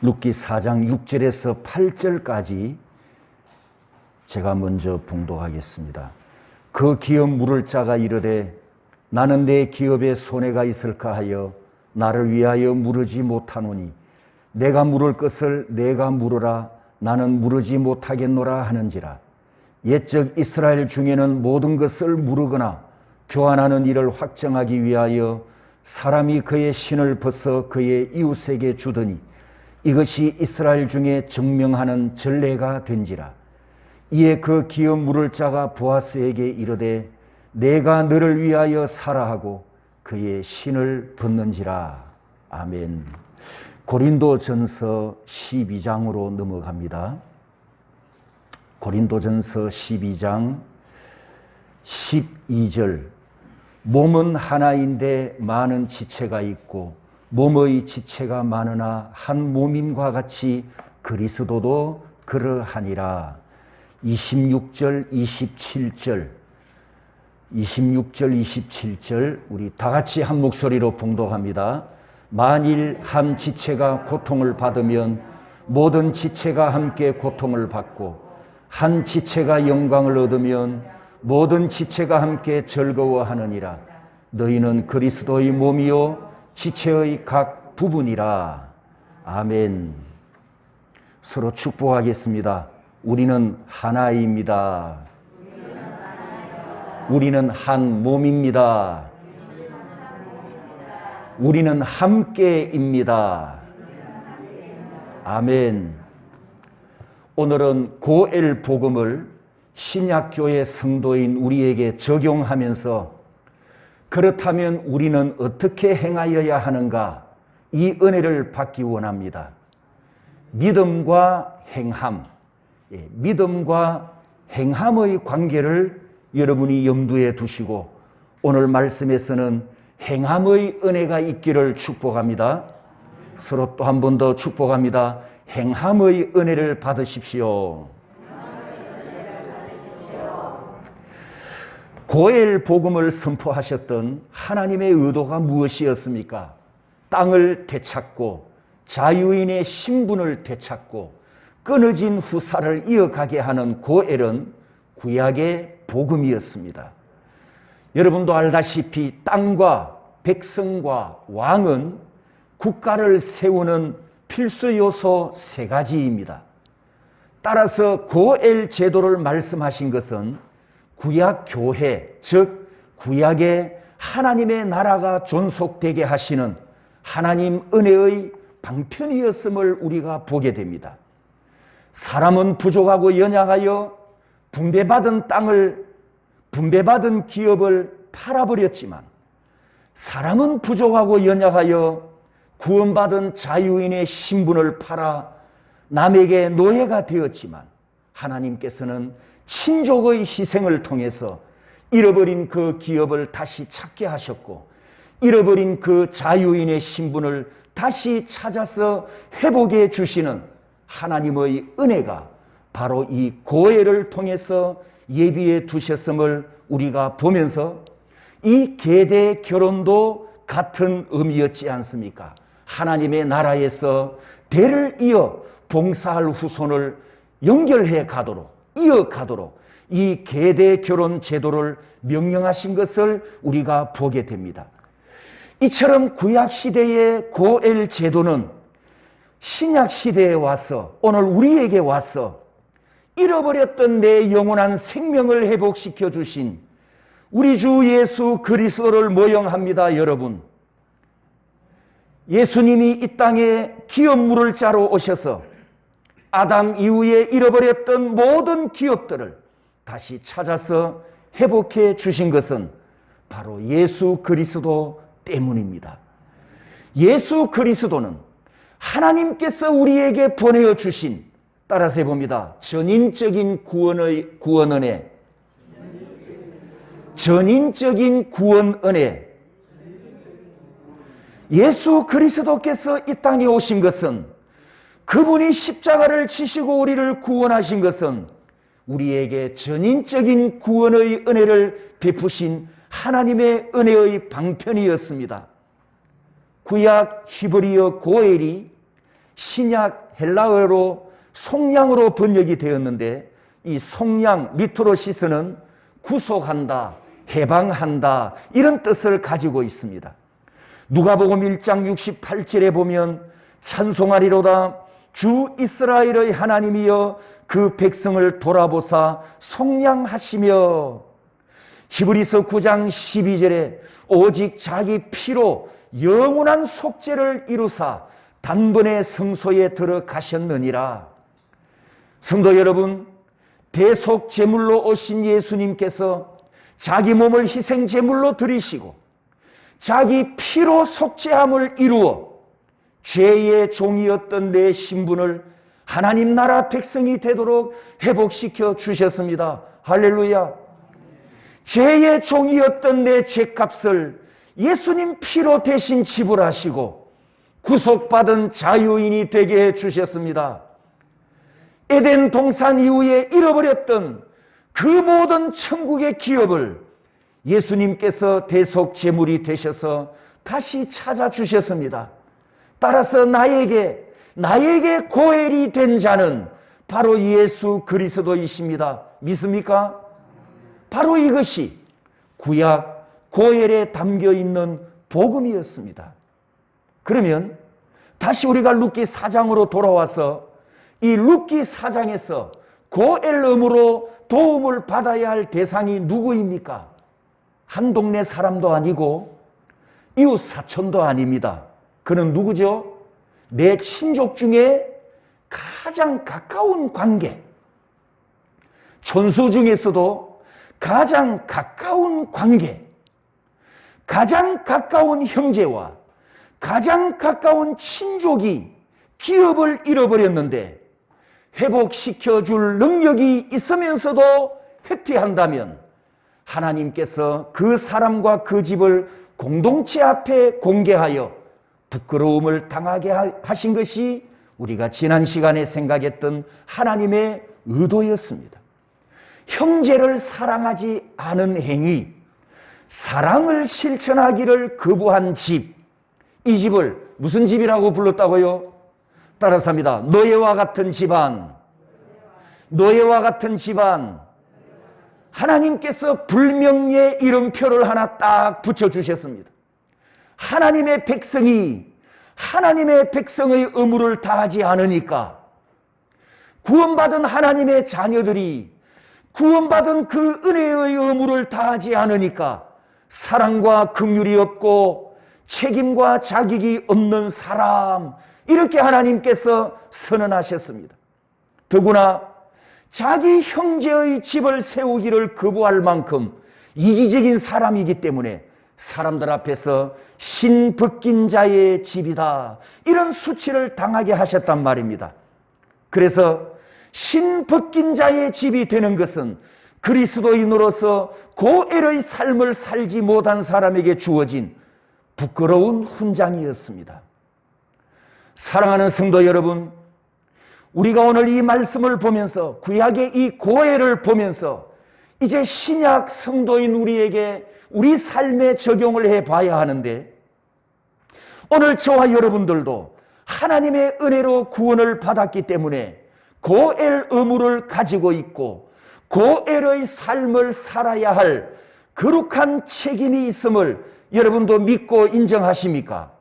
룻기 4장 6절에서 8절까지 제가 먼저 봉독하겠습니다. 그 기업 물을 자가 이르되 나는 내 기업에 손해가 있을까 하여 나를 위하여 물으지 못하노니 내가 물을 것을 내가 물으라 나는 물으지 못하겠노라 하는지라. 옛적 이스라엘 중에는 모든 것을 물으거나 교환하는 일을 확정하기 위하여 사람이 그의 신을 벗어 그의 이웃에게 주더니 이것이 이스라엘 중에 증명하는 전례가 된지라. 이에 그 기업 물을 자가 보아스에게 이르되 내가 너를 위하여 사라 하고 그의 신을 벗는지라. 아멘. 고린도전서 12장으로 넘어갑니다. 고린도전서 12장 12절. 몸은 하나인데 많은 지체가 있고 몸의 지체가 많으나 한 몸임과 같이 그리스도도 그러하니라. 26절 27절 27절 우리 다 같이 한 목소리로 봉독합니다. 만일 한 지체가 고통을 받으면 모든 지체가 함께 고통을 받고 한 지체가 영광을 얻으면 모든 지체가 함께 즐거워하느니라. 너희는 그리스도의 몸이요 지체의 각 부분이라. 아멘. 서로 축복하겠습니다. 우리는 하나입니다. 우리는 한 몸입니다. 우리는 함께입니다. 아멘. 오늘은 고엘 복음을 신약교회 성도인 우리에게 적용하면서 그렇다면 우리는 어떻게 행하여야 하는가, 이 은혜를 받기 원합니다. 믿음과 행함, 믿음과 행함의 관계를 여러분이 염두에 두시고 오늘 말씀에서는 행함의 은혜가 있기를 축복합니다. 서로 또 한 번 더 축복합니다. 행함의 은혜를 받으십시오. 고엘 복음을 선포하셨던 하나님의 의도가 무엇이었습니까? 땅을 되찾고 자유인의 신분을 되찾고 끊어진 후사를 이어가게 하는 고엘은 구약의 복음이었습니다. 여러분도 알다시피 땅과 백성과 왕은 국가를 세우는 필수 요소 세 가지입니다. 따라서 고엘 제도를 말씀하신 것은 구약 교회, 즉 구약의 하나님의 나라가 존속되게 하시는 하나님 은혜의 방편이었음을 우리가 보게 됩니다. 사람은 부족하고 연약하여 분배받은 땅을, 분배받은 기업을 팔아버렸지만 사람은 부족하고 연약하여 구원받은 자유인의 신분을 팔아 남에게 노예가 되었지만 하나님께서는 친족의 희생을 통해서 잃어버린 그 기업을 다시 찾게 하셨고 잃어버린 그 자유인의 신분을 다시 찾아서 회복해 주시는 하나님의 은혜가 바로 이 고엘을 통해서 예비해 두셨음을 우리가 보면서 이 계대 결혼도 같은 의미였지 않습니까? 하나님의 나라에서 대를 이어 봉사할 후손을 연결해 가도록, 이어가도록 이 계대 결혼 제도를 명령하신 것을 우리가 보게 됩니다. 이처럼 구약 시대의 고엘 제도는 신약 시대에 와서 오늘 우리에게 와서 잃어버렸던 내 영원한 생명을 회복시켜 주신 우리 주 예수 그리스도를 모형합니다. 여러분, 예수님이 이 땅에 기업 물을 자로 오셔서 아담 이후에 잃어버렸던 모든 기업들을 다시 찾아서 회복해 주신 것은 바로 예수 그리스도 때문입니다. 예수 그리스도는 하나님께서 우리에게 보내어 주신, 따라서 해봅니다, 전인적인 구원 은혜, 전인적인 구원 은혜. 예수 그리스도께서 이 땅에 오신 것은, 그분이 십자가를 지시고 우리를 구원하신 것은 우리에게 전인적인 구원의 은혜를 베푸신 하나님의 은혜의 방편이었습니다. 구약 히브리어 고엘이 신약 헬라어로 속량으로 번역이 되었는데, 이 속량 리토로시스는 구속한다, 해방한다, 이런 뜻을 가지고 있습니다. 누가복음 1장 68절에 보면 찬송하리로다 주 이스라엘의 하나님이여 그 백성을 돌아보사 속량하시며, 히브리서 9장 12절에 오직 자기 피로 영원한 속죄를 이루사 단번에 성소에 들어가셨느니라. 성도 여러분, 대속 제물로 오신 예수님께서 자기 몸을 희생 제물로 드리시고 자기 피로 속죄함을 이루어 죄의 종이었던 내 신분을 하나님 나라 백성이 되도록 회복시켜 주셨습니다. 할렐루야. 죄의 종이었던 내 죄값을 예수님 피로 대신 지불하시고 구속받은 자유인이 되게 해 주셨습니다. 에덴 동산 이후에 잃어버렸던 그 모든 천국의 기업을 예수님께서 대속 제물이 되셔서 다시 찾아주셨습니다. 따라서 나에게 고엘이 된 자는 바로 예수 그리스도이십니다. 믿습니까? 바로 이것이 구약 고엘에 담겨 있는 복음이었습니다. 그러면 다시 우리가 룻기 4장으로 돌아와서 이 룻기 4장에서 고엘음으로 도움을 받아야 할 대상이 누구입니까? 한 동네 사람도 아니고 이웃 사촌도 아닙니다. 그는 누구죠? 내 친족 중에 가장 가까운 관계, 촌수 중에서도 가장 가까운 관계, 가장 가까운 형제와 가장 가까운 친족이 기업을 잃어버렸는데 회복시켜줄 능력이 있으면서도 회피한다면 하나님께서 그 사람과 그 집을 공동체 앞에 공개하여 부끄러움을 당하게 하신 것이 우리가 지난 시간에 생각했던 하나님의 의도였습니다. 형제를 사랑하지 않은 행위, 사랑을 실천하기를 거부한 집, 이 집을 무슨 집이라고 불렀다고요? 따라서 합니다. 노예와 같은 집안. 노예와 같은 집안. 하나님께서 불명예 이름표를 하나 딱 붙여주셨습니다. 하나님의 백성이 하나님의 백성의 의무를 다하지 않으니까, 구원받은 하나님의 자녀들이 구원받은 그 은혜의 의무를 다하지 않으니까 사랑과 긍휼이 없고 책임과 자격이 없는 사람, 이렇게 하나님께서 선언하셨습니다. 더구나 자기 형제의 집을 세우기를 거부할 만큼 이기적인 사람이기 때문에 사람들 앞에서 신벗긴 자의 집이다, 이런 수치를 당하게 하셨단 말입니다. 그래서 신벗긴 자의 집이 되는 것은 그리스도인으로서 고엘의 삶을 살지 못한 사람에게 주어진 부끄러운 훈장이었습니다. 사랑하는 성도 여러분, 우리가 오늘 이 말씀을 보면서, 구약의 이 고엘을 보면서 이제 신약 성도인 우리에게 우리 삶에 적용을 해봐야 하는데, 오늘 저와 여러분들도 하나님의 은혜로 구원을 받았기 때문에 고엘 의무를 가지고 있고 고엘의 삶을 살아야 할 거룩한 책임이 있음을 여러분도 믿고 인정하십니까?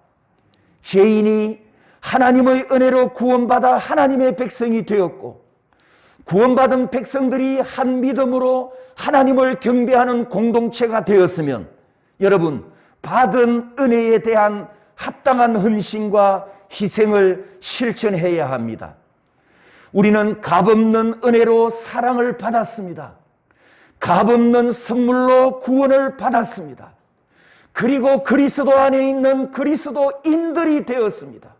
죄인이 하나님의 은혜로 구원받아 하나님의 백성이 되었고, 구원받은 백성들이 한 믿음으로 하나님을 경배하는 공동체가 되었으면, 여러분, 받은 은혜에 대한 합당한 헌신과 희생을 실천해야 합니다. 우리는 값없는 은혜로 사랑을 받았습니다. 값없는 선물로 구원을 받았습니다. 그리고 그리스도 안에 있는 그리스도인들이 되었습니다.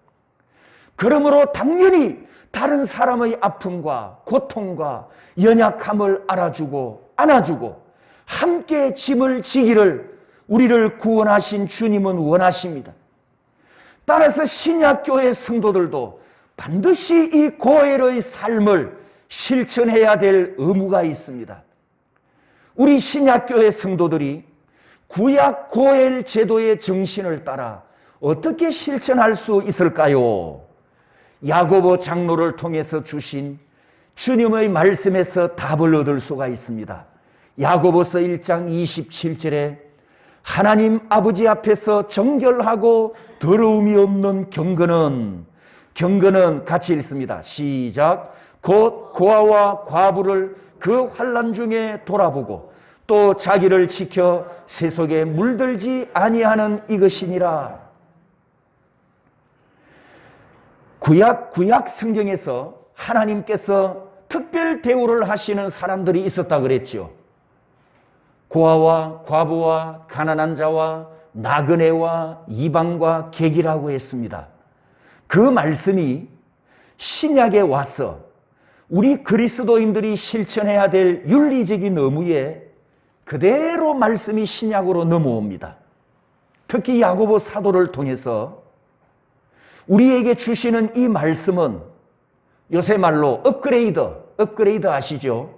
그러므로 당연히 다른 사람의 아픔과 고통과 연약함을 알아주고 안아주고 함께 짐을 지기를 우리를 구원하신 주님은 원하십니다. 따라서 신약교회 성도들도 반드시 이 고엘의 삶을 실천해야 될 의무가 있습니다. 우리 신약교회 성도들이 구약 고엘 제도의 정신을 따라 어떻게 실천할 수 있을까요? 야고보 장로를 통해서 주신 주님의 말씀에서 답을 얻을 수가 있습니다. 야고보서 1장 27절에 하나님 아버지 앞에서 정결하고 더러움이 없는 경건은 같이 읽습니다. 시작. 곧 고아와 과부를 그 환난 중에 돌아보고 또 자기를 지켜 세속에 물들지 아니하는 이것이니라. 구약 성경에서 하나님께서 특별 대우를 하시는 사람들이 있었다 그랬죠. 고아와 과부와 가난한 자와 나그네와 이방과 객이라고 했습니다. 그 말씀이 신약에 와서 우리 그리스도인들이 실천해야 될 윤리적인 의무에 그대로 말씀이 신약으로 넘어옵니다. 특히 야고보 사도를 통해서 우리에게 주시는 이 말씀은 요새 말로 업그레이드 아시죠?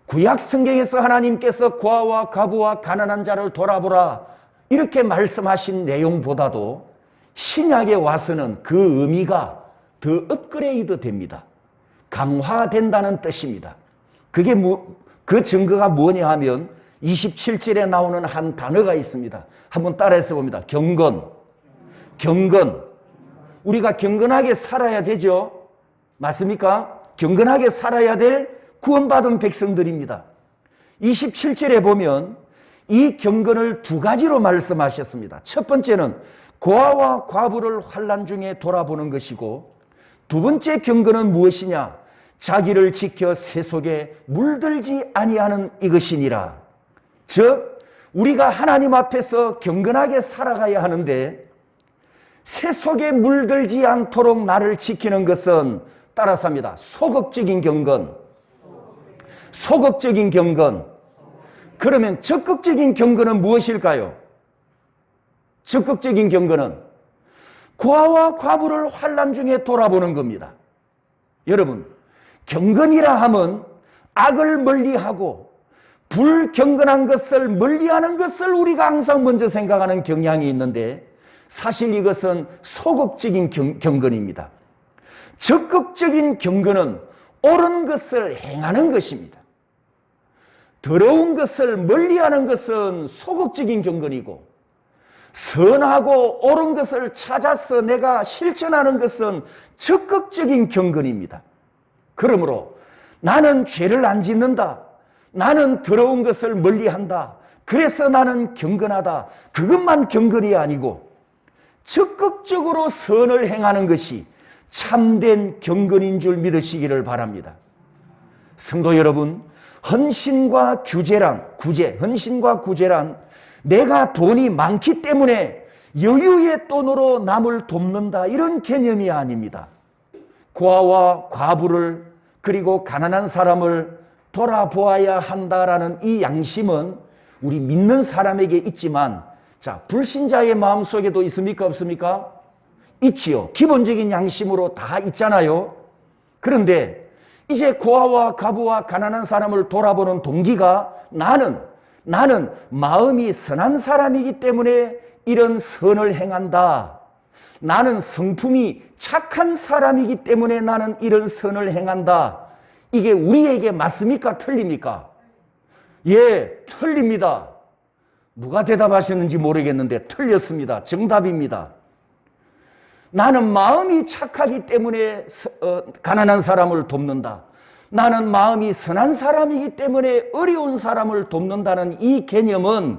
구약 성경에서 하나님께서 고아와 과부와 가난한 자를 돌아보라 이렇게 말씀하신 내용보다도 신약에 와서는 그 의미가 더 업그레이드 됩니다. 강화된다는 뜻입니다. 그 증거가 뭐냐 하면 27절에 나오는 한 단어가 있습니다. 한번 따라해서 봅니다. 경건. 우리가 경건하게 살아야 되죠. 맞습니까? 경건하게 살아야 될 구원받은 백성들입니다. 27절에 보면 이 경건을 두 가지로 말씀하셨습니다. 첫 번째는 고아와 과부를 환난 중에 돌아보는 것이고, 두 번째 경건은 무엇이냐? 자기를 지켜 세속에 물들지 아니하는 이것이니라. 즉 우리가 하나님 앞에서 경건하게 살아가야 하는데 세속에 물들지 않도록 나를 지키는 것은 따라서 합니다. 소극적인 경건. 그러면 적극적인 경건은 무엇일까요? 적극적인 경건은 고아와 과부를 환난 중에 돌아보는 겁니다. 여러분, 경건이라 하면 악을 멀리하고 불경건한 것을 멀리하는 것을 우리가 항상 먼저 생각하는 경향이 있는데 사실 이것은 소극적인 경건입니다. 적극적인 경건은 옳은 것을 행하는 것입니다. 더러운 것을 멀리하는 것은 소극적인 경건이고, 선하고 옳은 것을 찾아서 내가 실천하는 것은 적극적인 경건입니다. 그러므로 나는 죄를 안 짓는다, 나는 더러운 것을 멀리한다, 그래서 나는 경건하다, 그것만 경건이 아니고 적극적으로 선을 행하는 것이 참된 경건인 줄 믿으시기를 바랍니다. 성도 여러분, 헌신과 구제란 내가 돈이 많기 때문에 여유의 돈으로 남을 돕는다, 이런 개념이 아닙니다. 고아와 과부를 그리고 가난한 사람을 돌아보아야 한다라는 이 양심은 우리 믿는 사람에게 있지만, 자, 불신자의 마음속에도 있습니까? 없습니까? 있지요. 기본적인 양심으로 다 있잖아요. 그런데 이제 고아와 과부와 가난한 사람을 돌아보는 동기가 나는 마음이 선한 사람이기 때문에 이런 선을 행한다. 나는 성품이 착한 사람이기 때문에 나는 이런 선을 행한다. 이게 우리에게 맞습니까? 틀립니까? 예, 틀립니다. 누가 대답하셨는지 모르겠는데 틀렸습니다. 정답입니다. 나는 마음이 착하기 때문에 가난한 사람을 돕는다. 나는 마음이 선한 사람이기 때문에 어려운 사람을 돕는다는 이 개념은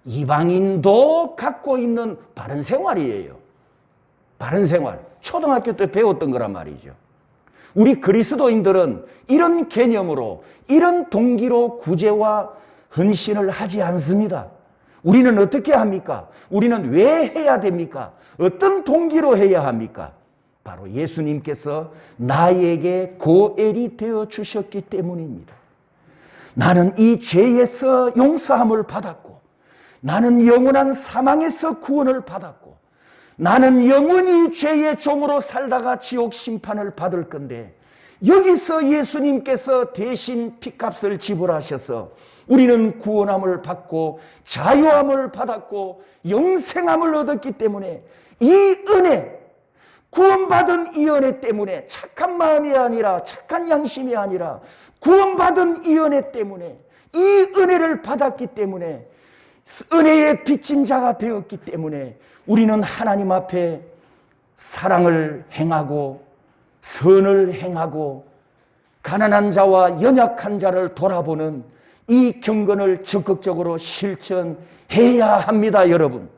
이방인도 갖고 있는 바른 생활이에요. 바른 생활. 초등학교 때 배웠던 거란 말이죠. 우리 그리스도인들은 이런 개념으로, 이런 동기로 구제와 헌신을 하지 않습니다. 우리는 어떻게 합니까? 우리는 왜 해야 됩니까? 어떤 동기로 해야 합니까? 바로 예수님께서 나에게 고엘이 되어 주셨기 때문입니다. 나는 이 죄에서 용서함을 받았고, 나는 영원한 사망에서 구원을 받았고, 나는 영원히 죄의 종으로 살다가 지옥 심판을 받을 건데, 여기서 예수님께서 대신 핏값을 지불하셔서 우리는 구원함을 받고 자유함을 받았고 영생함을 얻었기 때문에 이 은혜, 구원받은 이 은혜 때문에, 착한 마음이 아니라, 착한 양심이 아니라 구원받은 이 은혜 때문에, 이 은혜를 받았기 때문에, 은혜에 빚진 자가 되었기 때문에 우리는 하나님 앞에 사랑을 행하고 선을 행하고 가난한 자와 연약한 자를 돌아보는 이 경건을 적극적으로 실천해야 합니다. 여러분,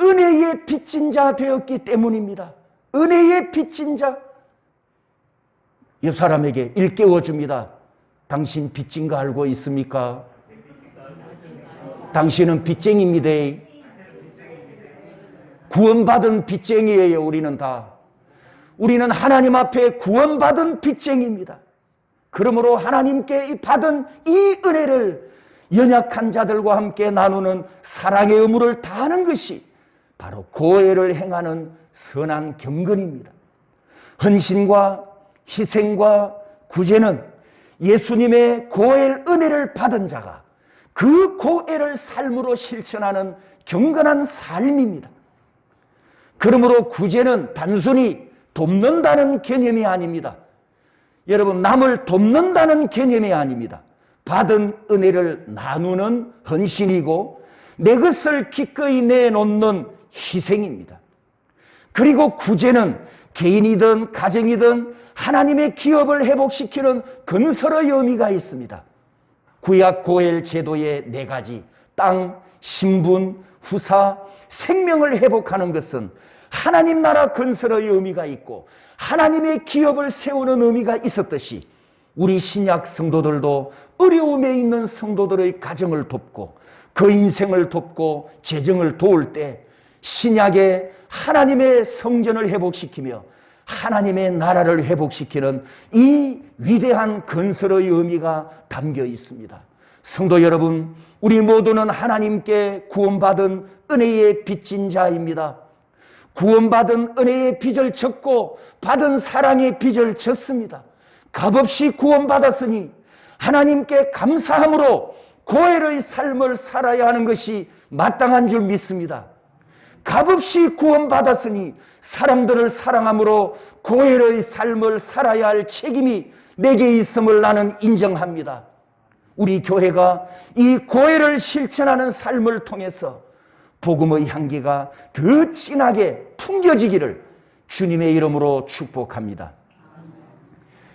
은혜에 빚진 자 되었기 때문입니다. 은혜에 빚진 자. 옆 사람에게 일깨워줍니다. 당신 빚진 거 알고 있습니까? 당신은 빚쟁이입니다. 구원받은 빚쟁이에요. 우리는 다. 우리는 하나님 앞에 구원받은 빚쟁이입니다. 그러므로 하나님께 받은 이 은혜를 연약한 자들과 함께 나누는 사랑의 의무를 다하는 것이 바로 고해를 행하는 선한 경건입니다. 헌신과 희생과 구제는 예수님의 고해 은혜를 받은 자가 그 고해를 삶으로 실천하는 경건한 삶입니다. 그러므로 구제는 단순히 돕는다는 개념이 아닙니다. 여러분, 남을 돕는다는 개념이 아닙니다. 받은 은혜를 나누는 헌신이고 내 것을 기꺼이 내놓는 희생입니다. 그리고 구제는 개인이든 가정이든 하나님의 기업을 회복시키는 건설의 의미가 있습니다. 구약 고엘 제도의 4가지, 땅, 신분, 후사, 생명을 회복하는 것은 하나님 나라 건설의 의미가 있고 하나님의 기업을 세우는 의미가 있었듯이 우리 신약 성도들도 어려움에 있는 성도들의 가정을 돕고 그 인생을 돕고 재정을 도울 때 신약의 하나님의 성전을 회복시키며 하나님의 나라를 회복시키는 이 위대한 건설의 의미가 담겨 있습니다. 성도 여러분, 우리 모두는 하나님께 구원받은 은혜의 빚진 자입니다. 구원받은 은혜의 빚을 졌고 받은 사랑의 빚을 졌습니다. 값없이 구원받았으니 하나님께 감사함으로 고해의 삶을 살아야 하는 것이 마땅한 줄 믿습니다. 값없이 구원받았으니 사람들을 사랑함으로 고해의 삶을 살아야 할 책임이 내게 있음을 나는 인정합니다. 우리 교회가 이 고해를 실천하는 삶을 통해서 복음의 향기가 더 진하게 풍겨지기를 주님의 이름으로 축복합니다.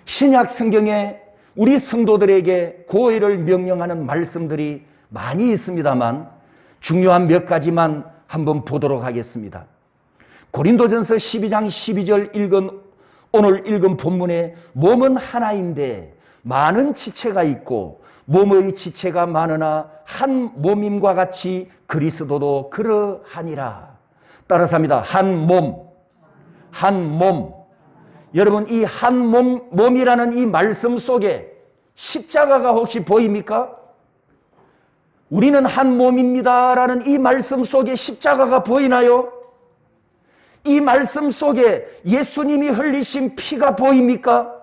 신약 성경에 우리 성도들에게 고해를 명령하는 말씀들이 많이 있습니다만 중요한 몇 가지만 한번 보도록 하겠습니다. 고린도전서 12장 12절 오늘 읽은 본문에 몸은 하나인데 많은 지체가 있고 몸의 지체가 많으나 한 몸임과 같이 그리스도도 그러하니라. 따라서 합니다. 한 몸, 한 몸. 여러분, 이 한 몸이라는 이 말씀 속에 십자가가 혹시 보입니까? 우리는 한 몸입니다라는 이 말씀 속에 십자가가 보이나요? 이 말씀 속에 예수님이 흘리신 피가 보입니까?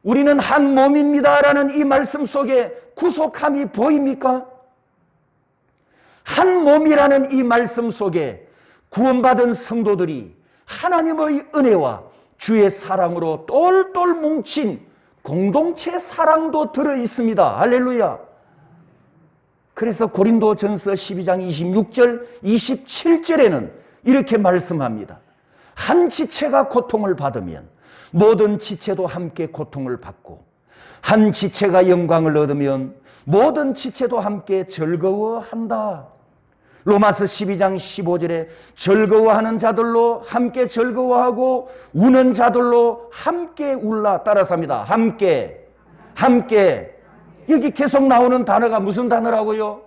우리는 한 몸입니다라는 이 말씀 속에 구속함이 보입니까? 한 몸이라는 이 말씀 속에 구원받은 성도들이 하나님의 은혜와 주의 사랑으로 똘똘 뭉친 공동체 사랑도 들어 있습니다. 할렐루야. 그래서 고린도전서 12장 26절 27절에는 이렇게 말씀합니다. 한 지체가 고통을 받으면 모든 지체도 함께 고통을 받고 한 지체가 영광을 얻으면 모든 지체도 함께 즐거워한다. 로마서 12장 15절에 즐거워하는 자들로 함께 즐거워하고 우는 자들로 함께 울라. 따라서 합니다. 함께, 함께. 여기 계속 나오는 단어가 무슨 단어라고요?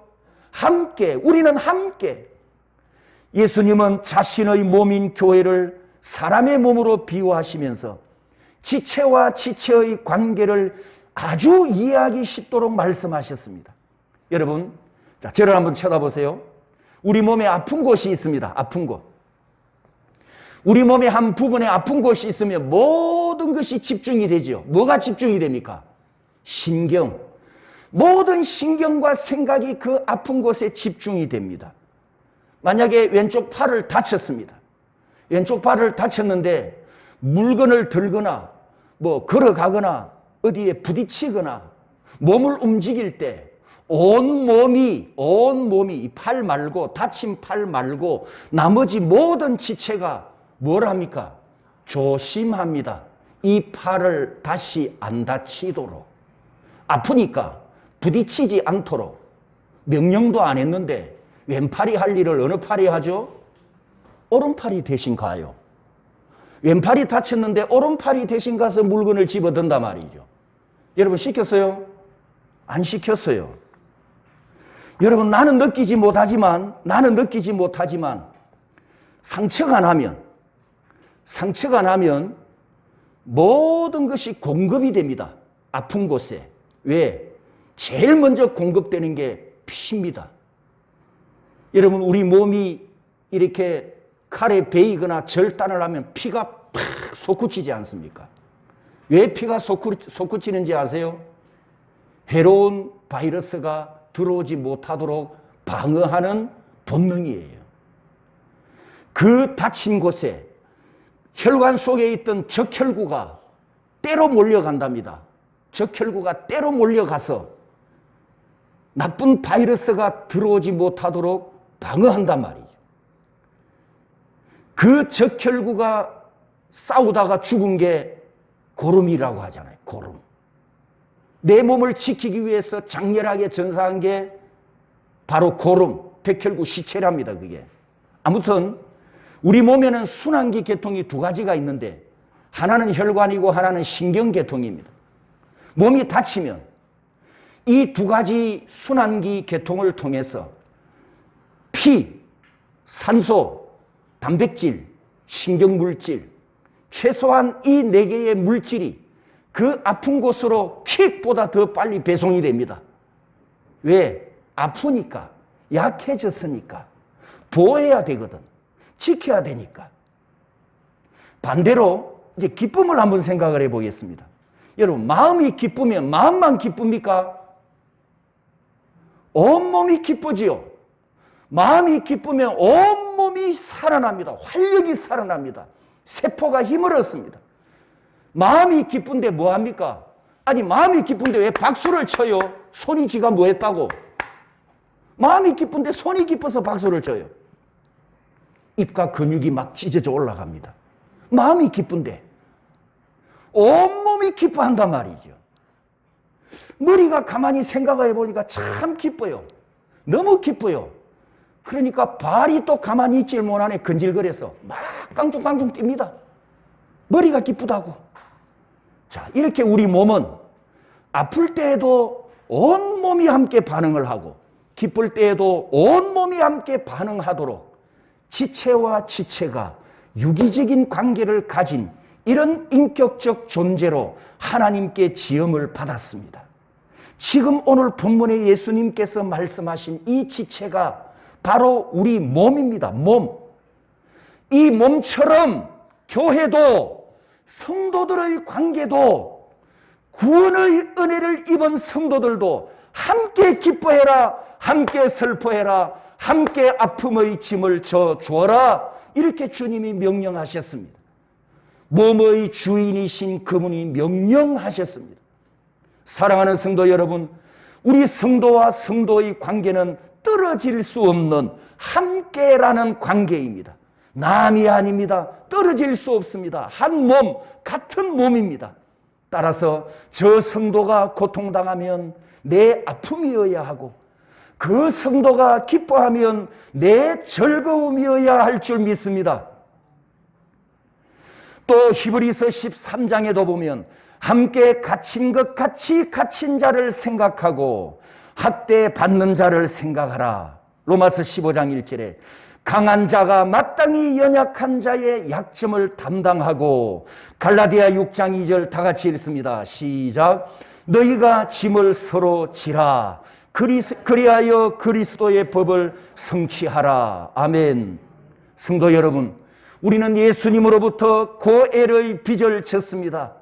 함께. 우리는 함께. 예수님은 자신의 몸인 교회를 사람의 몸으로 비유하시면서 지체와 지체의 관계를 아주 이해하기 쉽도록 말씀하셨습니다. 여러분, 자, 저를 한번 쳐다보세요. 우리 몸에 아픈 곳이 있습니다. 아픈 곳. 우리 몸의 한 부분에 아픈 곳이 있으면 모든 것이 집중이 되죠. 뭐가 집중이 됩니까? 신경. 모든 신경과 생각이 그 아픈 곳에 집중이 됩니다. 만약에 왼쪽 팔을 다쳤습니다. 왼쪽 발을 다쳤는데 물건을 들거나 뭐 걸어가거나 어디에 부딪히거나 몸을 움직일 때 온 몸이 이 팔 말고, 다친 팔 말고 나머지 모든 지체가 뭘 합니까? 조심합니다. 이 팔을 다시 안 다치도록. 아프니까 부딪히지 않도록 명령도 안 했는데 왼팔이 할 일을 어느 팔이 하죠? 오른팔이 대신 가요. 왼팔이 다쳤는데 오른팔이 대신 가서 물건을 집어든단 말이죠. 여러분 시켰어요? 안 시켰어요. 여러분 나는 느끼지 못하지만 상처가 나면 모든 것이 공급이 됩니다. 아픈 곳에. 왜? 제일 먼저 공급되는 게 피입니다. 여러분 우리 몸이 이렇게 칼에 베이거나 절단을 하면 피가 팍 솟구치지 않습니까? 왜 피가 솟구치는지 아세요? 해로운 바이러스가 들어오지 못하도록 방어하는 본능이에요. 그 다친 곳에 혈관 속에 있던 적혈구가 때로 몰려간답니다. 적혈구가 때로 몰려가서 나쁜 바이러스가 들어오지 못하도록 방어한단 말이죠. 그 적혈구가 싸우다가 죽은 게 고름이라고 하잖아요. 고름. 내 몸을 지키기 위해서 장렬하게 전사한 게 바로 고름, 백혈구 시체랍니다. 그게. 아무튼 우리 몸에는 순환기 계통이 두 가지가 있는데 하나는 혈관이고 하나는 신경계통입니다. 몸이 다치면 이 두 가지 순환기 계통을 통해서 피, 산소, 단백질, 신경물질, 최소한 이 네 개의 물질이 그 아픈 곳으로 킥보다 더 빨리 배송이 됩니다. 왜? 아프니까, 약해졌으니까 보호해야 되거든. 지켜야 되니까. 반대로 이제 기쁨을 한번 생각을 해보겠습니다. 여러분 마음이 기쁘면 마음만 기쁩니까? 온몸이 기쁘지요. 마음이 기쁘면 온몸이 살아납니다. 활력이 살아납니다. 세포가 힘을 얻습니다. 마음이 기쁜데 뭐합니까? 아니 마음이 기쁜데 왜 박수를 쳐요? 손이 지가 뭐 했다고? 마음이 기쁜데 손이 기뻐서 박수를 쳐요. 입과 근육이 막 찢어져 올라갑니다. 마음이 기쁜데 온몸이 기뻐한단 말이죠. 머리가 가만히 생각해 보니까 참 기뻐요. 너무 기뻐요. 그러니까 발이 또 가만히 있질 못하네. 근질거려서 막 깡충깡충 뜁니다. 머리가 기쁘다고. 자, 이렇게 우리 몸은 아플 때에도 온몸이 함께 반응을 하고 기쁠 때에도 온몸이 함께 반응하도록 지체와 지체가 유기적인 관계를 가진 이런 인격적 존재로 하나님께 지음을 받았습니다. 지금 오늘 본문에 예수님께서 말씀하신 이 지체가 바로 우리 몸입니다. 몸. 이 몸처럼 교회도 성도들의 관계도 구원의 은혜를 입은 성도들도 함께 기뻐해라, 함께 슬퍼해라, 함께 아픔의 짐을 져 주어라. 이렇게 주님이 명령하셨습니다. 몸의 주인이신 그분이 명령하셨습니다. 사랑하는 성도 여러분, 우리 성도와 성도의 관계는 떨어질 수 없는 함께라는 관계입니다. 남이 아닙니다. 떨어질 수 없습니다. 한 몸, 같은 몸입니다. 따라서 저 성도가 고통당하면 내 아픔이어야 하고 그 성도가 기뻐하면 내 즐거움이어야 할 줄 믿습니다. 또 히브리서 13장에도 보면 함께 갇힌 것 같이 갇힌 자를 생각하고 학대 받는 자를 생각하라. 로마서 15장 1절에 강한 자가 마땅히 연약한 자의 약점을 담당하고 갈라디아 6장 2절 다 같이 읽습니다. 시작. 너희가 짐을 서로 지라. 그리하여 그리스도의 법을 성취하라. 아멘. 성도 여러분, 우리는 예수님으로부터 고엘의 빚을 졌습니다.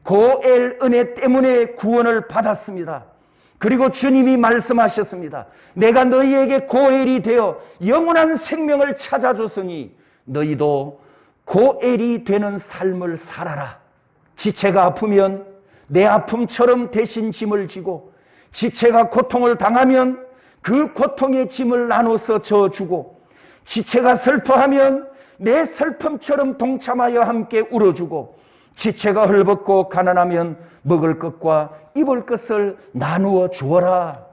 고엘 은혜 때문에 구원을 받았습니다. 그리고 주님이 말씀하셨습니다. 내가 너희에게 고엘이 되어 영원한 생명을 찾아줬으니 너희도 고엘이 되는 삶을 살아라. 지체가 아프면 내 아픔처럼 대신 짐을 지고, 지체가 고통을 당하면 그 고통의 짐을 나눠서 져주고, 지체가 슬퍼하면 내 슬픔처럼 동참하여 함께 울어주고, 지체가 헐벗고 가난하면 먹을 것과 입을 것을 나누어 주어라.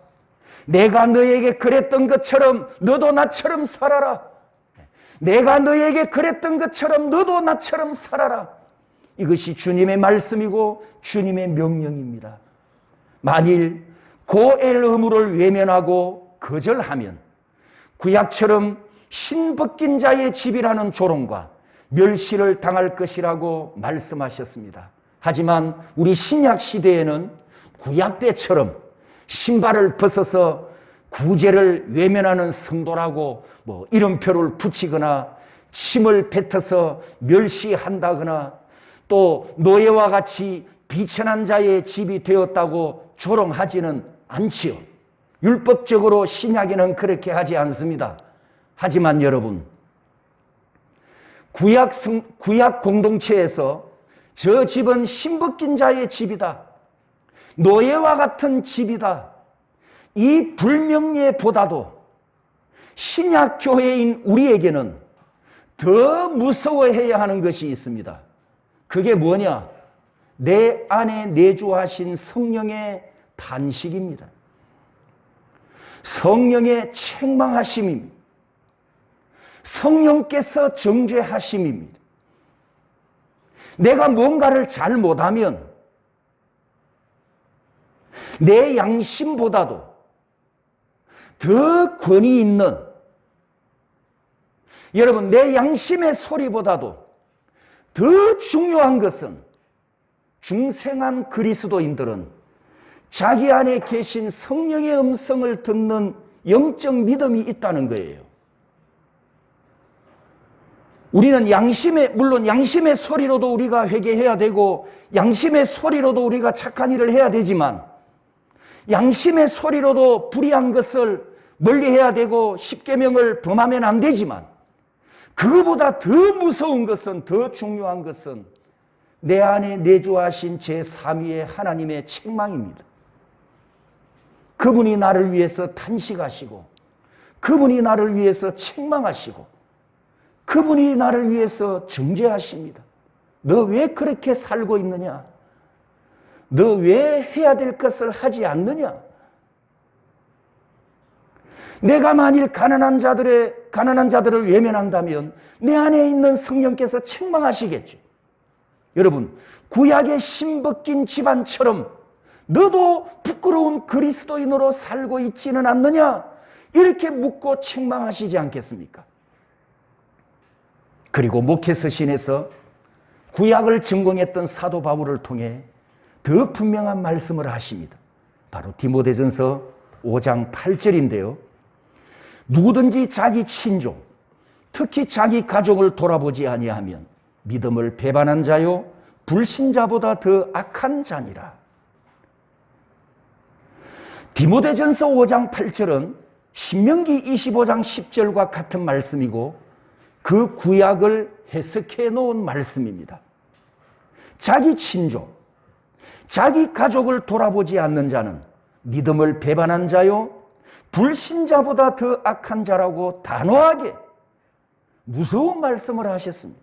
내가 너에게 그랬던 것처럼 너도 나처럼 살아라. 내가 너에게 그랬던 것처럼 너도 나처럼 살아라. 이것이 주님의 말씀이고 주님의 명령입니다. 만일 고엘 의무를 외면하고 거절하면 구약처럼 신벗긴 자의 집이라는 조롱과 멸시를 당할 것이라고 말씀하셨습니다. 하지만 우리 신약 시대에는 구약 때처럼 신발을 벗어서 구제를 외면하는 성도라고 이름표를 붙이거나 침을 뱉어서 멸시한다거나 또 노예와 같이 비천한 자의 집이 되었다고 조롱하지는 않지요. 율법적으로 신약에는 그렇게 하지 않습니다. 하지만 여러분, 구약 공동체에서 저 집은 신벗긴 자의 집이다, 노예와 같은 집이다, 이 불명예보다도 신약 교회인 우리에게는 더 무서워해야 하는 것이 있습니다. 그게 뭐냐? 내 안에 내주하신 성령의 탄식입니다. 성령의 책망하심입니다. 성령께서 정죄하심입니다. 내가 뭔가를 잘 못하면 내 양심보다도 더 권위 있는, 여러분, 내 양심의 소리보다도 더 중요한 것은 중생한 그리스도인들은 자기 안에 계신 성령의 음성을 듣는 영적 믿음이 있다는 거예요. 우리는 물론 양심의 소리로도 우리가 회개해야 되고 양심의 소리로도 우리가 착한 일을 해야 되지만, 양심의 소리로도 불의한 것을 멀리해야 되고 십계명을 범하면 안 되지만, 그거보다 더 무서운 것은, 더 중요한 것은 내 안에 내주하신 제3위의 하나님의 책망입니다. 그분이 나를 위해서 탄식하시고, 그분이 나를 위해서 책망하시고, 그분이 나를 위해서 정죄하십니다. 너 왜 그렇게 살고 있느냐? 너 왜 해야 될 것을 하지 않느냐? 내가 만일 가난한 자들을 외면한다면 내 안에 있는 성령께서 책망하시겠죠. 여러분, 구약의 신벗긴 집안처럼 너도 부끄러운 그리스도인으로 살고 있지는 않느냐? 이렇게 묻고 책망하시지 않겠습니까? 그리고 목회서신에서 구약을 전공했던 사도 바울을 통해 더 분명한 말씀을 하십니다. 바로 디모데전서 5장 8절인데요. 누구든지 자기 친족, 특히 자기 가족을 돌아보지 아니하면 믿음을 배반한 자요 불신자보다 더 악한 자니라. 디모데전서 5장 8절은 신명기 25장 10절과 같은 말씀이고 그 구약을 해석해 놓은 말씀입니다. 자기 친족, 자기 가족을 돌아보지 않는 자는 믿음을 배반한 자요 불신자보다 더 악한 자라고 단호하게 무서운 말씀을 하셨습니다.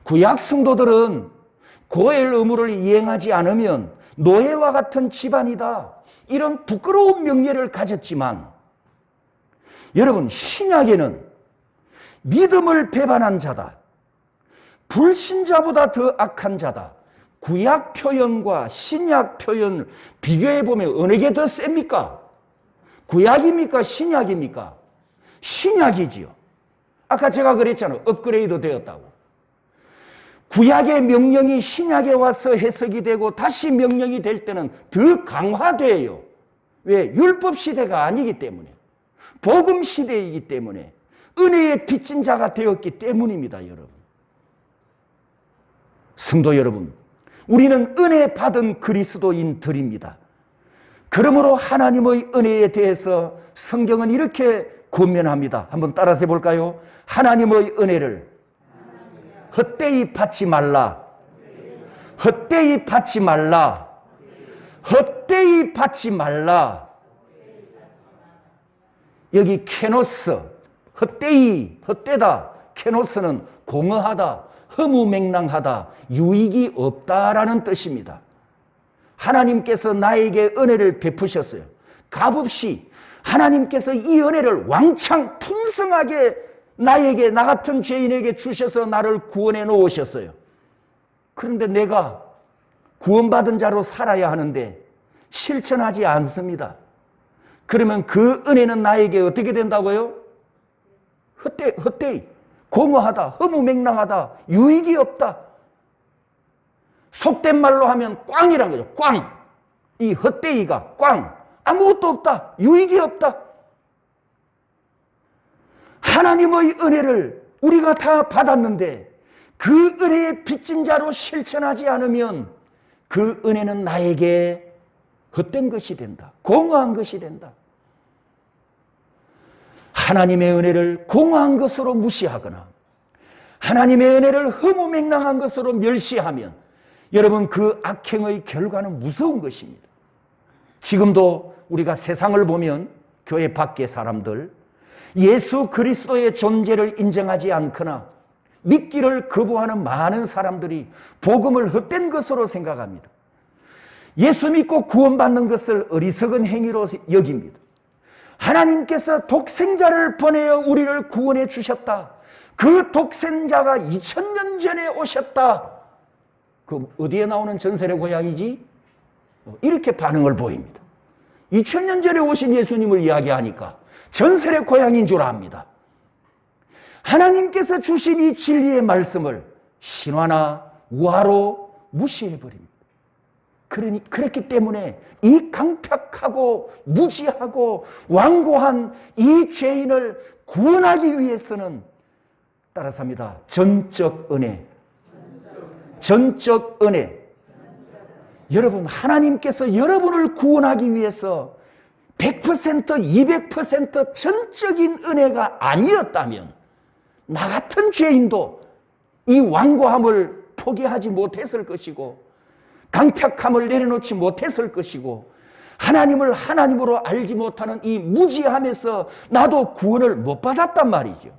구약 성도들은 고엘 의무를 이행하지 않으면 노예와 같은 집안이다, 이런 부끄러운 명예를 가졌지만, 여러분, 신약에는 믿음을 배반한 자다, 불신자보다 더 악한 자다, 구약 표현과 신약 표현을 비교해 보면 어느 게 더 셉니까? 구약입니까? 신약입니까? 신약이지요. 아까 제가 그랬잖아요. 업그레이드 되었다고. 구약의 명령이 신약에 와서 해석이 되고 다시 명령이 될 때는 더 강화돼요. 왜? 율법 시대가 아니기 때문에, 복음 시대이기 때문에, 은혜의 빚진 자가 되었기 때문입니다. 여러분, 성도 여러분, 우리는 은혜 받은 그리스도인들입니다. 그러므로 하나님의 은혜에 대해서 성경은 이렇게 권면합니다. 한번 따라서 해볼까요? 하나님의 은혜를 헛되이 받지 말라. 헛되이 받지 말라. 헛되이 받지 말라. 여기 케노스, 헛되이, 헛되다. 케노스는 공허하다, 허무맹랑하다, 유익이 없다라는 뜻입니다. 하나님께서 나에게 은혜를 베푸셨어요. 값없이 하나님께서 이 은혜를 왕창 풍성하게 나에게, 나 같은 죄인에게 주셔서 나를 구원해 놓으셨어요. 그런데 내가 구원받은 자로 살아야 하는데 실천하지 않습니다. 그러면 그 은혜는 나에게 어떻게 된다고요? 헛되이, 공허하다, 허무맹랑하다, 유익이 없다. 속된 말로 하면 꽝이란 거죠. 꽝. 이 헛되이가 꽝. 아무것도 없다. 유익이 없다. 하나님의 은혜를 우리가 다 받았는데 그 은혜의 빚진 자로 실천하지 않으면 그 은혜는 나에게 헛된 것이 된다. 공허한 것이 된다. 하나님의 은혜를 공허한 것으로 무시하거나 하나님의 은혜를 허무맹랑한 것으로 멸시하면 여러분 그 악행의 결과는 무서운 것입니다. 지금도 우리가 세상을 보면 교회 밖의 사람들 예수 그리스도의 존재를 인정하지 않거나 믿기를 거부하는 많은 사람들이 복음을 헛된 것으로 생각합니다. 예수 믿고 구원받는 것을 어리석은 행위로 여깁니다. 하나님께서 독생자를 보내어 우리를 구원해 주셨다. 그 독생자가 2000년 전에 오셨다. 그 어디에 나오는 전설의 고향이지? 이렇게 반응을 보입니다. 2000년 전에 오신 예수님을 이야기하니까 전설의 고향인 줄 압니다. 하나님께서 주신 이 진리의 말씀을 신화나 우화로 무시해버립니다. 그렇기 때문에 이 강팍하고 무지하고 완고한 이 죄인을 구원하기 위해서는 따라서 합니다. 전적 은혜. 전적 은혜. 여러분, 하나님께서 여러분을 구원하기 위해서 100%, 200% 전적인 은혜가 아니었다면 나 같은 죄인도 이 완고함을 포기하지 못했을 것이고 강팍함을 내려놓지 못했을 것이고 하나님을 하나님으로 알지 못하는 이 무지함에서 나도 구원을 못 받았단 말이죠.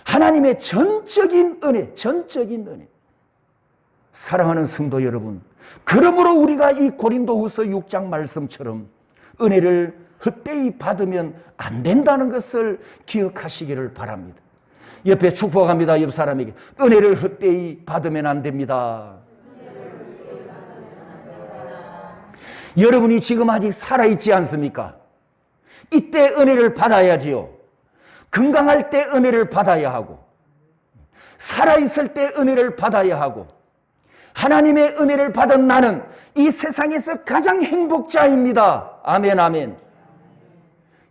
하나님의 전적인 은혜, 전적인 은혜. 사랑하는 성도 여러분, 그러므로 우리가 이 고린도후서 6장 말씀처럼 은혜를 헛되이 받으면 안 된다는 것을 기억하시기를 바랍니다. 옆에 축복합니다. 옆 사람에게 은혜를 헛되이 받으면 안 됩니다. 여러분이 지금 아직 살아있지 않습니까? 이때 은혜를 받아야지요. 건강할 때 은혜를 받아야 하고 살아있을 때 은혜를 받아야 하고 하나님의 은혜를 받은 나는 이 세상에서 가장 행복자입니다. 아멘, 아멘.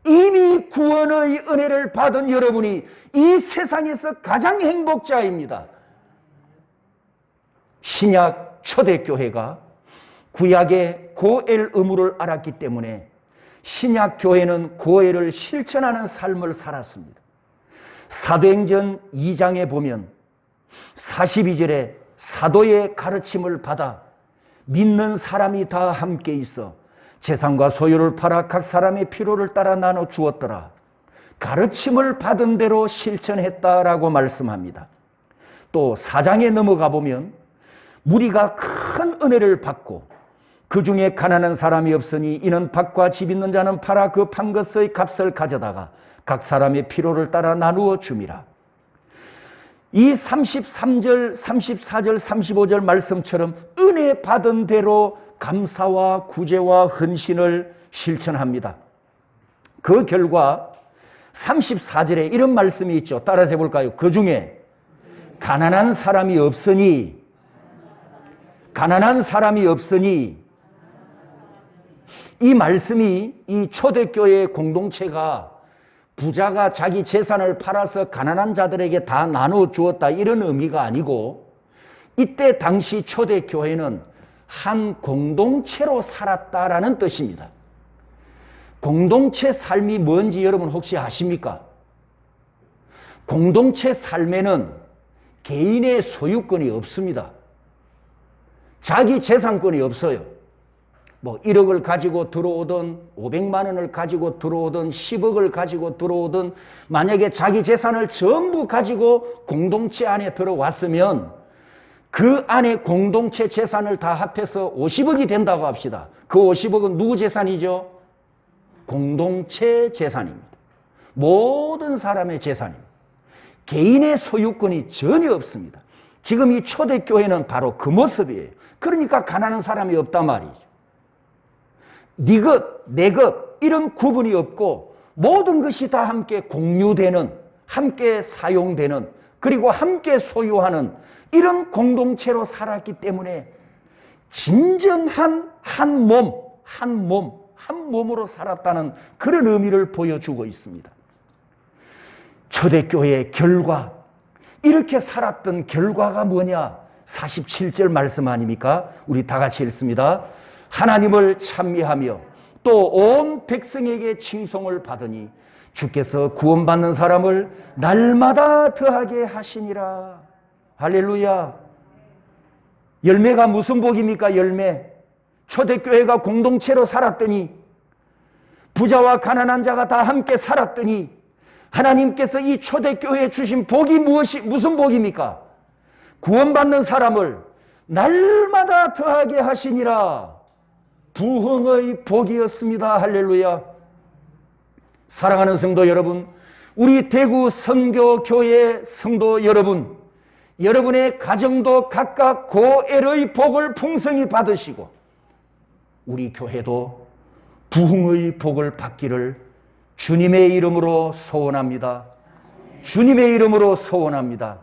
이미 구원의 은혜를 받은 여러분이 이 세상에서 가장 행복자입니다. 신약 초대교회가 구약의 고엘 의무를 알았기 때문에 신약 교회는 고엘을 실천하는 삶을 살았습니다. 사도행전 2장에 보면 42절에 사도의 가르침을 받아 믿는 사람이 다 함께 있어 재산과 소유를 팔아 각 사람의 필요를 따라 나눠 주었더라. 가르침을 받은 대로 실천했다라고 말씀합니다. 또 4장에 넘어가 보면 무리가 큰 은혜를 받고 그 중에 가난한 사람이 없으니 이는 밭과 집 있는 자는 팔아 그 판 것의 값을 가져다가 각 사람의 필요를 따라 나누어 줌이라. 이 33절, 34절, 35절 말씀처럼 은혜 받은 대로 감사와 구제와 헌신을 실천합니다. 그 결과 34절에 이런 말씀이 있죠. 따라서 해볼까요? 그 중에 가난한 사람이 없으니 이 말씀이 이 초대교회 공동체가 부자가 자기 재산을 팔아서 가난한 자들에게 다 나눠 주었다 이런 의미가 아니고 이때 당시 초대교회는 한 공동체로 살았다라는 뜻입니다. 공동체 삶이 뭔지 여러분 혹시 아십니까? 공동체 삶에는 개인의 소유권이 없습니다. 자기 재산권이 없어요. 뭐 1억을 가지고 들어오든 500만 원을 가지고 들어오든 10억을 가지고 들어오든 만약에 자기 재산을 전부 가지고 공동체 안에 들어왔으면 그 안에 공동체 재산을 다 합해서 50억이 된다고 합시다. 그 50억은 누구 재산이죠? 공동체 재산입니다. 모든 사람의 재산입니다. 개인의 소유권이 전혀 없습니다. 지금 이 초대교회는 바로 그 모습이에요. 그러니까 가난한 사람이 없단 말이죠. 네 것, 내 것 이런 구분이 없고 모든 것이 다 함께 공유되는, 함께 사용되는, 그리고 함께 소유하는 이런 공동체로 살았기 때문에 진정한 한 몸으로 살았다는 그런 의미를 보여주고 있습니다. 초대교회의 결과, 이렇게 살았던 결과가 뭐냐? 47절 말씀 아닙니까? 우리 다 같이 읽습니다. 하나님을 찬미하며 또 온 백성에게 칭송을 받으니 주께서 구원받는 사람을 날마다 더하게 하시니라. 할렐루야. 열매가 무슨 복입니까? 열매. 초대교회가 공동체로 살았더니, 부자와 가난한 자가 다 함께 살았더니 하나님께서 이 초대교회에 주신 복이 무슨 복입니까? 구원받는 사람을 날마다 더하게 하시니라. 부흥의 복이었습니다. 할렐루야. 사랑하는 성도 여러분, 우리 대구 선교교회 성도 여러분, 여러분의 가정도 각각 고엘의 복을 풍성히 받으시고 우리 교회도 부흥의 복을 받기를 주님의 이름으로 소원합니다. 주님의 이름으로 소원합니다.